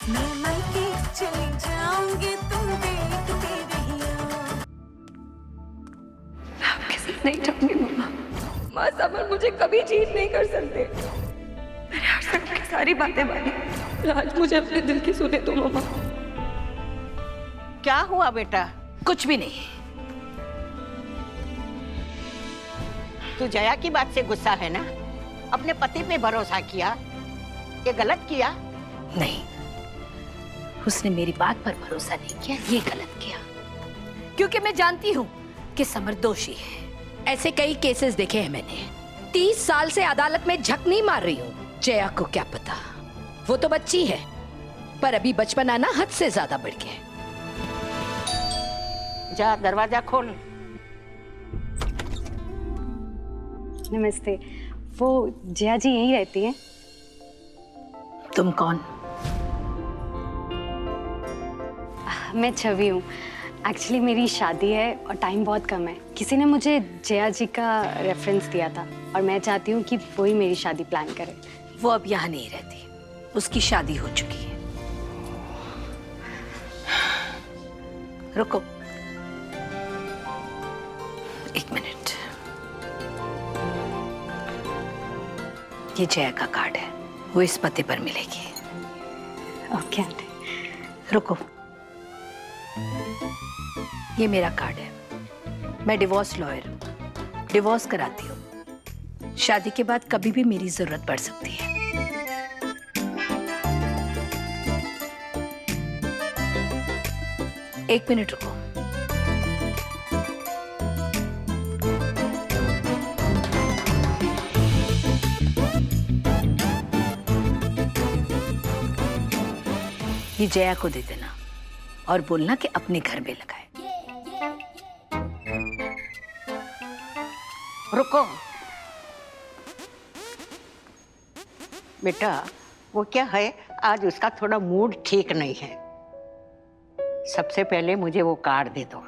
मैं मायके चली जाऊंगी, तुम देखते रहियो। मैं आपके साथ नहीं जाऊंगी मम्मा। माँ समर मुझे कभी चीट नहीं कर सकते। मैंने आज तक की सारी बातें मानी, आज मुझे अपने दिल की सुने दो मम्मा। क्या हुआ बेटा? कुछ भी नहीं। तू जया की बात से गुस्सा है ना? अपने पति पे भरोसा किया, ये गलत किया? नहीं, उसने मेरी बात पर भरोसा नहीं किया, ये गलत किया। क्योंकि मैं जानती हूँ कि समर दोषी है। ऐसे कई केसेस देखे हैं मैंने। 30 साल से अदालत में झक नहीं मार रही हूँ। जया को क्या पता, वो तो बच्ची है, पर अभी बचपन आना हद से ज्यादा बढ़ गया है। जा दरवाजा खोल। नमस्ते, वो जया जी यहीं रहती हैं? तुम कौन? मैं छवि हूँ। एक्चुअली मेरी शादी है और टाइम बहुत कम है। किसी ने मुझे जया जी का रेफरेंस दिया था और मैं चाहती हूँ कि वही मेरी शादी प्लान करे। वो अब यहाँ नहीं रहती, उसकी शादी हो चुकी है। रुको, एक मिनट। ये जया का कार्ड है, वो इस पते पर मिलेगी। Okay aunty. रुको, ये मेरा कार्ड है। मैं डिवोर्स लॉयर हूँ, डिवोर्स कराती हूँ। शादी के बाद कभी भी मेरी जरूरत पड़ सकती है। एक मिनट रुको। ये जया को दे देना और बोलना कि अपने घर में लगाए। रुको बेटा, वो क्या है, आज उसका थोड़ा मूड ठीक नहीं है। सबसे पहले मुझे वो कार्ड दे दो।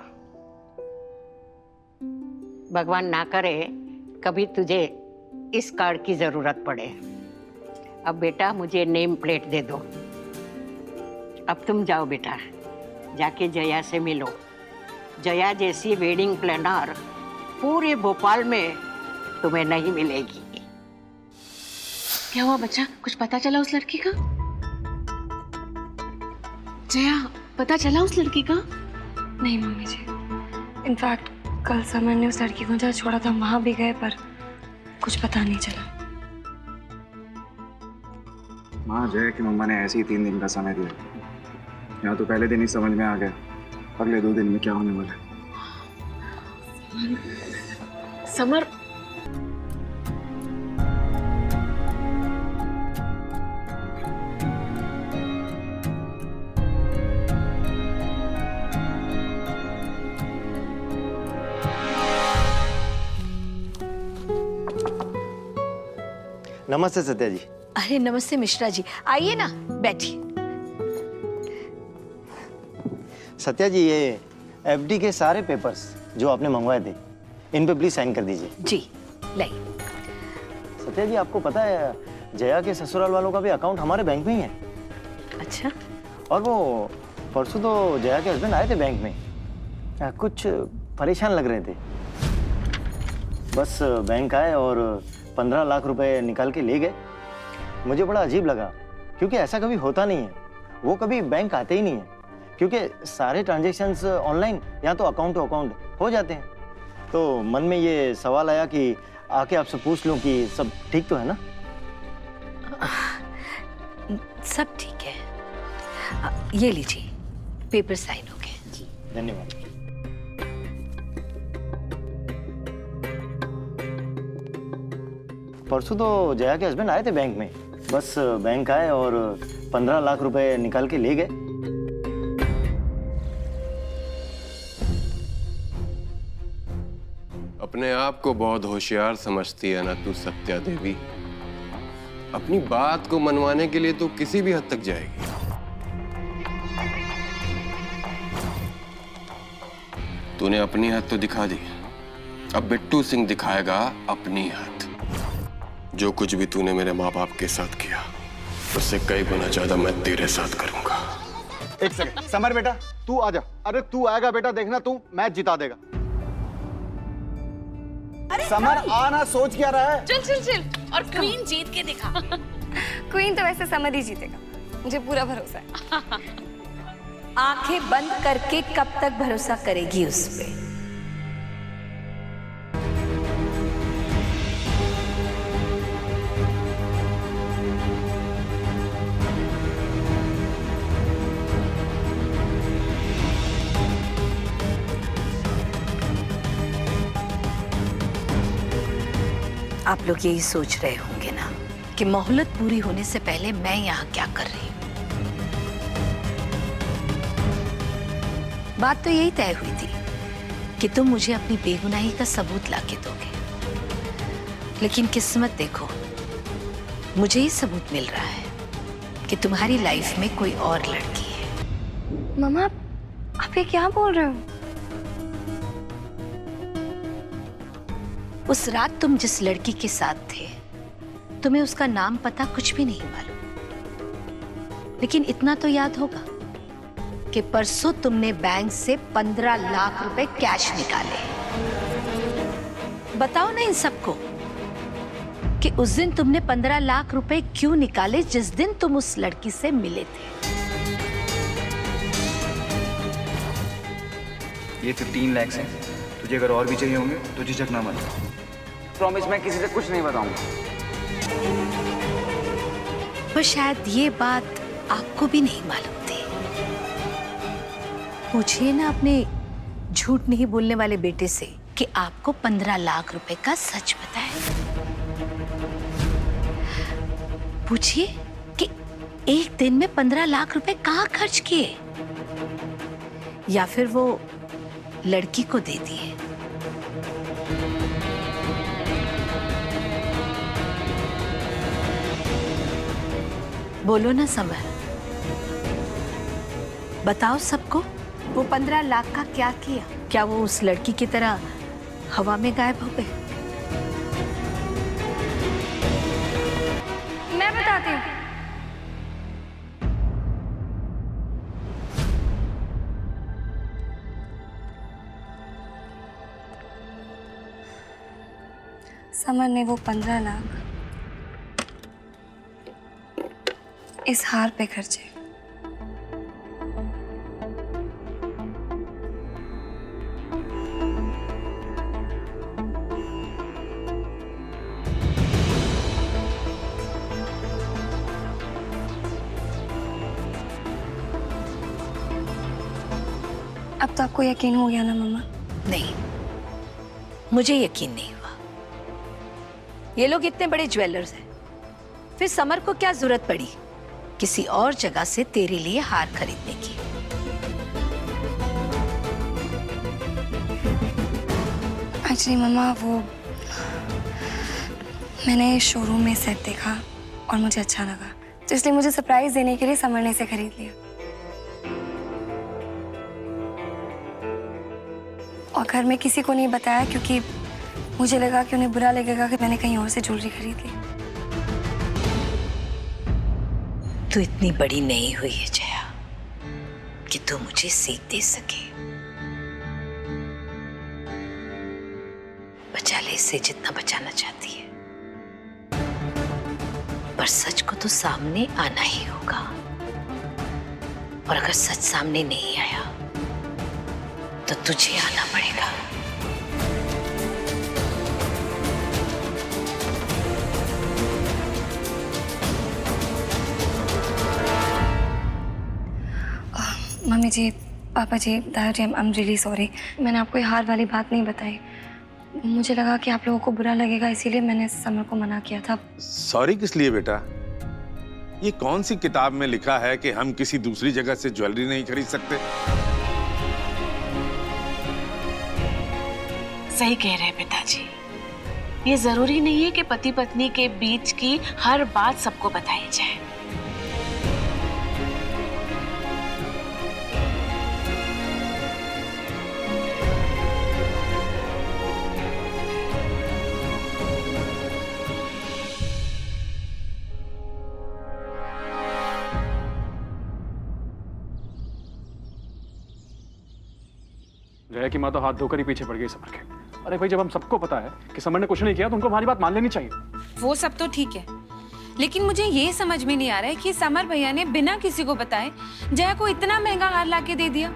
भगवान ना करे कभी तुझे इस कार्ड की जरूरत पड़े। अब बेटा मुझे नेम प्लेट दे दो। अब तुम जाओ बेटा, जाके जया से मिलो। जया जैसी वेडिंग प्लानर पूरे भोपाल में तुम्हें नहीं मिलेगी। क्या हुआ बच्चा, कुछ पता चला उस लड़की का? जया, पता चला उस लड़की का? नहीं मम्मी जी, इनफैक्ट कल समर ने उस लड़की को जहाँ छोड़ा था वहां भी गए, पर कुछ पता नहीं चला। माँ, जय की मम्मा ने ऐसे ही 3 दिन का समय दिया। यहाँ तो पहले दिन ही समझ में आ गया अगले 2 दिन में क्या होने वाला है। समर, नमस्ते सत्या जी। अरे नमस्ते मिश्रा जी, आइए ना, बैठिए। सत्या जी, ये एफडी के सारे पेपर्स जो आपने मंगवाए थे, इन पे प्लीज साइन कर दीजिए। जी, लाइए। सत्या जी, आपको पता है जया के ससुराल वालों का भी अकाउंट हमारे बैंक में ही है। अच्छा, और वो परसों तो जया के हस्बैंड आए थे बैंक में, कुछ परेशान लग रहे थे। बस बैंक आए और 15 लाख रुपए निकाल के ले गए। मुझे बड़ा अजीब लगा, क्योंकि ऐसा कभी होता नहीं है। वो कभी बैंक आते ही नहीं है, क्योंकि सारे ट्रांजैक्शंस ऑनलाइन या तो अकाउंट टू अकाउंट हो जाते हैं। तो मन में ये सवाल आया कि आके आपसे पूछ लूं कि सब ठीक तो है ना? सब ठीक है। ये लीजिए, पेपर साइन हो गए। जी, धन्यवाद। परसों तो जया के हस्बैंड आए थे बैंक में। बस बैंक आए और 15 लाख रुपए निकाल के ले गए। अपने आप को बहुत होशियार समझती है ना तू सत्या देवी। अपनी बात को मनवाने के लिए तो किसी भी हद तक जाएगी। तूने अपनी हद तो दिखा दी, अब बिट्टू सिंह दिखाएगा अपनी हद। जो कुछ भी तूने मेरे माँ बाप के साथ किया, उससे कई गुना ज्यादा मैं तेरे साथ करूंगा। एक सेकंड, समर बेटा तू आ जा। अरे तू आएगा बेटा, देखना तू मैच जिता देगा। समर आना, सोच क्या रहा है? चल चल चल, और क्वीन जीत के दिखा। क्वीन तो वैसे समर ही जीतेगा, मुझे पूरा भरोसा है। आंखें बंद करके कब तक भरोसा करेगी उस पे? आप लोग यही सोच रहे होंगे ना कि मोहलत पूरी होने से पहले मैं यहाँ क्या कर रही हूँ। बात तो यही तय हुई थी कि तुम मुझे अपनी बेगुनाही का सबूत लाके दोगे, लेकिन किस्मत देखो, मुझे ये सबूत मिल रहा है कि तुम्हारी लाइफ में कोई और लड़की है। मम्मा आप ये क्या बोल रहे हो? उस रात तुम जिस लड़की के साथ थे, तुम्हें उसका नाम पता कुछ भी नहीं मालूम, लेकिन इतना तो याद होगा कि परसों तुमने बैंक से 15 लाख रुपए कैश निकाले। बताओ ना इन सबको कि उस दिन तुमने 15 लाख रुपए क्यों निकाले, जिस दिन तुम उस लड़की से मिले थे। ये 15 लाख हैं। तुझे अगर और भी चाहिए होंगे तो झिझक ना मत। प्रॉमिस, मैं किसी से कुछ नहीं बताऊंगा। पर शायद ये बात आपको भी नहीं मालूम थी। पूछिए ना अपने झूठ नहीं बोलने वाले बेटे से कि आपको 15 लाख रुपए का सच पता है। पूछिए कि एक दिन में 15 लाख रुपए कहाँ खर्च किए, या फिर वो लड़की को दे दिए। बोलो ना समर, बताओ सबको, वो 15 लाख का क्या किया? क्या वो उस लड़की की तरह हवा में गायब हो गए? मैं बताती हूँ। समर ने वो 15 लाख इस हार पे खर्चे। अब तो आपको यकीन हो गया ना मम्मा? नहीं, मुझे यकीन नहीं हुआ। ये लोग इतने बड़े ज्वेलर्स हैं, फिर समर को क्या जरूरत पड़ी किसी और जगह से तेरे लिए हार खरीदने की? एक्चुअली मम्मा वो मैंने शोरूम में सेट देखा और मुझे अच्छा लगा, तो इसलिए मुझे सरप्राइज देने के लिए समर ने इसे खरीद लिया। और घर में किसी को नहीं बताया क्योंकि मुझे लगा कि उन्हें बुरा लगेगा कि मैंने कहीं और से ज्वेलरी खरीद ली। तू इतनी बड़ी नहीं हुई है जया कि तू मुझे सीख दे सके। बचा ले इसे जितना बचाना चाहती है, पर सच को तो सामने आना ही होगा, और अगर सच सामने नहीं आया तो तुझे आना पड़ेगा। मम्मी जी, पापा जी, दादा जी, आई एम रियली सॉरी। मैंने आपको ये हार वाली बात नहीं बताई। मुझे लगा कि आप लोगों को बुरा लगेगा, इसीलिए मैंने समर को मना किया था। सॉरी किस लिए बेटा? ये कौन सी किताब में लिखा है कि हम किसी दूसरी जगह से ज्वेलरी नहीं खरीद सकते? सही कह रहे हैं पिताजी, ये जरूरी नहीं है कि पति पत्नी के बीच की हर बात सबको बताई जाए। जया की माँ तो हाथ धोकर ही पीछे पड़ गई समर के। अरे भाई, जब हम सबको पता है कि समर ने कुछ नहीं किया तो उनको हमारी बात मान लेनी चाहिए। वो सब तो ठीक है, लेकिन मुझे ये समझ में नहीं आ रहा है कि समर भैया ने बिना किसी को बताए जया को इतना महंगा हार लाके दे दिया,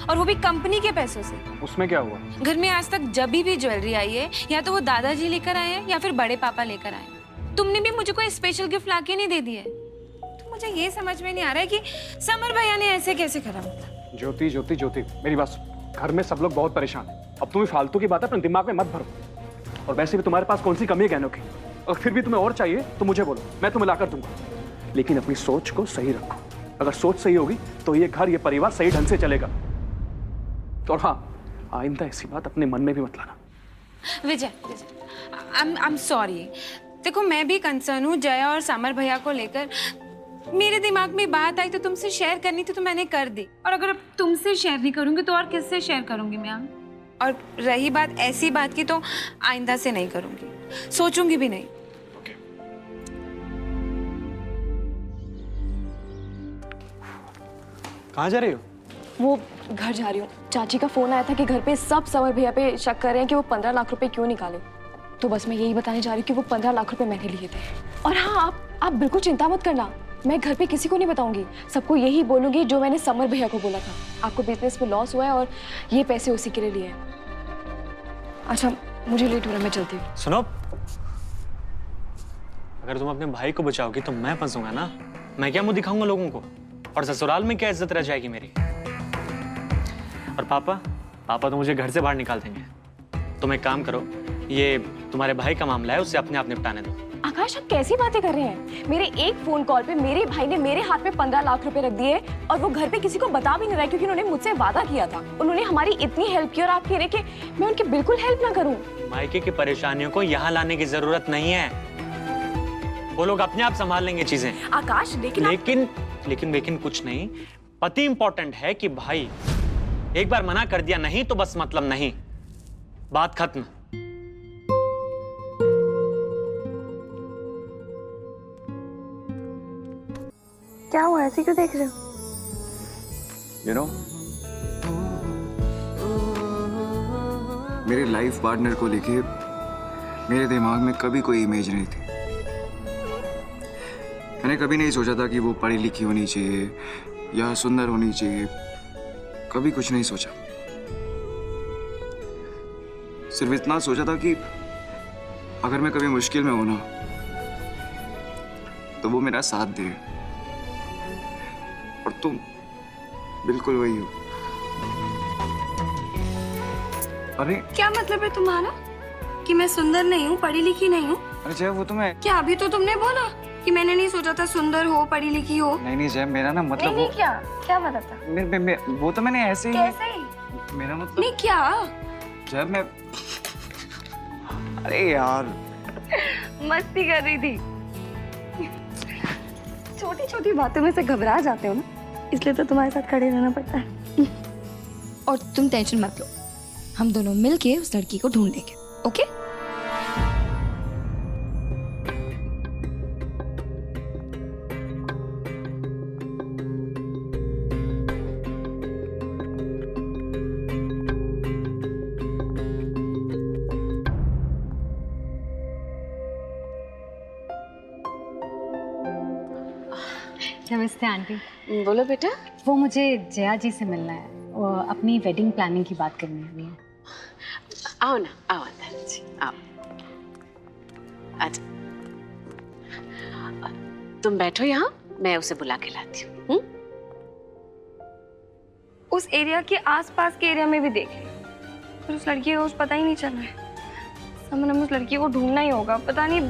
और वो भी कंपनी के पैसों से। उसमें क्या हुआ? घर में आज तक जब भी ज्वेलरी आई है या तो वो दादाजी लेकर आए हैं या फिर बड़े पापा लेकर आए हैं। तुमने भी मुझे कोई स्पेशल गिफ्ट लाके नहीं दे दिया है। तो मुझे ये समझ में नहीं आ रहा है कि समर भैया ने ऐसे कैसे करा। ज्योति ज्योति ज्योति, मेरी बात सुन। घर में सब लोग बहुत परेशान हैं। अब तुम्हें फालतू की बात अपने दिमाग में मत भरो। और वैसे भी तुम्हारे पास कौन सी कमी है गहनों की? और फिर भी तुम्हें और चाहिए तो मुझे बोलो, मैं तुम्हें लाकर दूंगा। लेकिन अपनी सोच को सही रखो। अगर सोच सही होगी तो ये घर, ये परिवार सही ढंग से चलेगा। और हाँ, आइंदा ऐसी बात अपने मन में भी मत लाना। विजय, आई एम सॉरी। देखो, मैं भी कंसर्न हूँ जया और समर भैया को लेकर। मेरे दिमाग में बात आई तो तुमसे शेयर करनी थी तो मैंने कर दी, और अगर अब तुमसे शेयर नहीं करूंगी तो और किससे शेयर करूंगी मैं? और रही बात ऐसी बात की, तो आइंदा से नहीं करूंगी, सोचूंगी भी नहीं। कहाँ जा रही हो? वो घर जा रही हूँ। चाची का फोन आया था कि घर पे सब समर भैया पे शक कर रहे हैं कि वो 15 लाख रुपए क्यों निकाले। तो बस मैं यही बताने जा रही हूँ कि वो 15 लाख रुपए मैंने लिए थे। और हाँ, आप बिल्कुल चिंता मत करना, मैं घर पे किसी को नहीं बताऊंगी। सबको यही बोलूंगी जो मैंने समर भैया को बोला था। आपको बिजनेस में लॉस हुआ है और ये पैसे उसी के लिए लिए हैं। अच्छा, मुझे लेट हो रहा है, मैं चलती हूँ। सुनो, अगर तुम अपने भाई को बचाओगी तो मैं फंसूंगा ना। मैं क्या मुंह दिखाऊंगा लोगों को? और ससुराल में क्या इज्जत रह जाएगी मेरी? और पापा तो मुझे घर से बाहर निकाल देंगे। तुम एक काम करो, ये तुम्हारे भाई का मामला है, उससे अपने आप निपटाने दो। आकाश, आप कैसी बातें कर रहे हैं? मेरे एक फोन कॉल पे मेरे भाई ने मेरे हाथ में 15 लाख रुपए रख दिए, और वो घर पे किसी को बता भी नहीं रहा क्योंकि उन्होंने मुझसे वादा किया था। उन्होंने हमारी इतनी हेल्प की और आप कह रहे कि मैं उनकी बिल्कुल हेल्प ना करूं। मायके की परेशानियों को यहाँ लाने की जरूरत नहीं है। वो लोग अपने आप संभाल लेंगे चीजें। आकाश, लेकिन कुछ नहीं। पति इंपॉर्टेंट है कि भाई? एक बार मना कर दिया नहीं तो बस मतलब नहीं, बात खत्म। क्या हुआ, ऐसे क्यों देख रहे हो? You know, मेरे लाइफ पार्टनर को लेके मेरे दिमाग में कभी कोई इमेज नहीं थी। मैंने कभी नहीं सोचा था कि वो पढ़ी लिखी होनी चाहिए या सुंदर होनी चाहिए, कभी कुछ नहीं सोचा। सिर्फ इतना सोचा था कि अगर मैं कभी मुश्किल में हूं ना तो वो मेरा साथ दे। और तुम बिल्कुल वही हो। अरे क्या मतलब है तुम्हारा कि मैं सुंदर नहीं हूँ, पढ़ी लिखी नहीं हूँ? अरे जय, वो तो मैं क्या अभी तो तुमने बोला कि मैंने नहीं सोचा था सुंदर हो, पढ़ी लिखी हो। नहीं जय, मेरा ना मतलब नहीं, क्या मतलब था? वो तो मैंने ऐसे ही। कैसे ही? मेरा मतलब नहीं, क्या जय, मैं अरे यार मस्ती कर रही थी। छोटी छोटी बातों में से घबरा जाते हो ना, इसलिए तो तुम्हारे साथ खड़े रहना पड़ता है। और तुम टेंशन मत लो, हम दोनों मिलके उस लड़की को ढूंढ लेंगे, ओके? नमस्ते आंटी। बोलो बेटा। वो मुझे जया जी से मिलना है, वो अपनी वेडिंग प्लानिंग की बात करनी है हमें। आओ ना, आओ अंदर जी, आओ। अच्छा, तुम बैठो यहाँ, मैं उसे बुला के लाती हूँ। उस एरिया के आसपास के एरिया में भी देख लिया, पर उस लड़की का कुछ पता ही नहीं चल रहा है। समन, हमें उस लड़की को ढूंढना ही होगा। पता नहीं